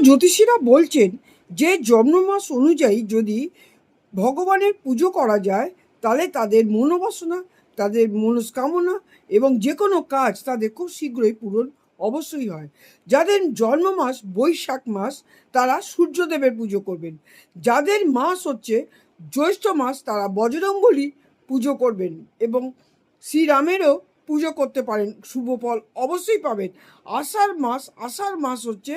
জ্যোতিষীরা বলছেন যে জন্ম মাস অনুযায়ী যদি ভগবানের পুজো করা যায় তাহলে তাদের মনোবাসনা, তাদের মনস্কামনা এবং যে কোনো কাজ তাদের খুব শীঘ্রই পূরণ অবশ্যই হয়। যাদের জন্ম মাস বৈশাখ মাস তারা সূর্যদেবের পুজো করবেন। যাদের মাস হচ্ছে জ্যৈষ্ঠ মাস তারা বজরংবলী পুজো করবেন এবং শ্রীরামেরও পুজো করতে পারেন, শুভ ফল অবশ্যই পাবেন। আষাঢ় মাস হচ্ছে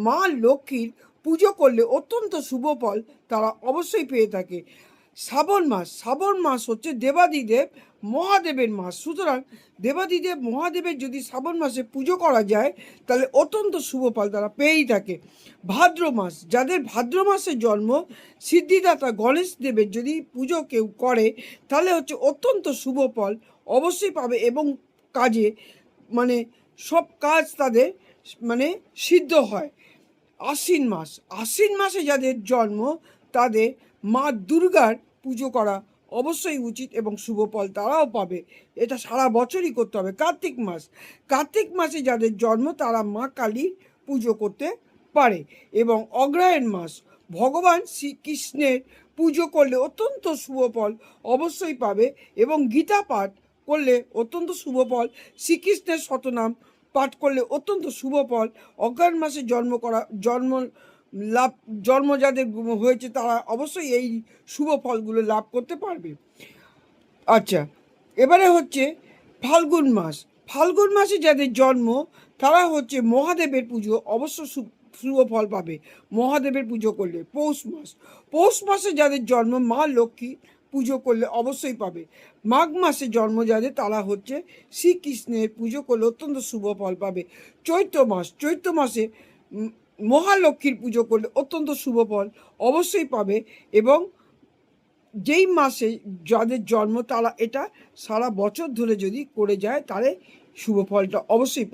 মা লক্ষ্মীর পুজো করলে অত্যন্ত শুভ ফল তারা অবশ্যই পেয়ে থাকে। শ্রাবণ মাস হচ্ছে দেবাদিদেব মহাদেবের মাস, সুতরাং দেবাদিদেব মহাদেবের যদি শ্রাবণ মাসে পুজো করা যায় তাহলে অত্যন্ত শুভ ফল তারা পেয়েই থাকে। ভাদ্র মাস, যাদের ভাদ্র মাসে জন্ম সিদ্ধিদাতা গণেশ দেবের যদি পুজো কেউ করে তাহলে হচ্ছে অত্যন্ত শুভ ফল অবশ্যই পাবে এবং কাজে সব কাজ তাদের সিদ্ধ হয়। আশ্বিন মাসে যাদের জন্ম তাদের মা দুর্গার পুজো করা অবশ্যই উচিত এবং শুভ ফল তারাও পাবে, এটা সারা বছরই করতে হবে। কার্তিক মাসে যাদের জন্ম তারা মা কালীর পুজো করতে পারে এবং অগ্রহায়ণ মাস ভগবান শ্রীকৃষ্ণের পুজো করলে অত্যন্ত শুভ ফল অবশ্যই পাবে এবং গীতা পাঠ করলে অত্যন্ত শুভ ফল, শ্রীকৃষ্ণের শতনাম পাঠ করলে অত্যন্ত শুভ ফল। অগ্রহায়ণ মাসে জন্ম যাদের হয়েছে তারা অবশ্যই এই শুভ ফলগুলো লাভ করতে পারবে। আচ্ছা, এবারে হচ্ছে ফাল্গুন মাসে যাদের জন্ম তারা হচ্ছে মহাদেবের পুজো অবশ্য শুভ ফল পাবে মহাদেবের পুজো করলে। পৌষ মাসে যাদের জন্ম মা লক্ষ্মী পুজো করলে অবশ্যই পাবে। মাঘ মাসে জন্ম যাদের তারা হচ্ছে শ্রীকৃষ্ণের পুজো করলে অত্যন্ত শুভ ফল পাবে। চৈত্র মাসে মহালক্ষ্মীর পুজো করলে অত্যন্ত শুভ ফল অবশ্যই পাবে এবং যেই মাসে যাদের জন্ম তারা এটা সারা বছর ধরে যদি করে যায় তাহলে শুভ ফলটা অবশ্যই পাবে।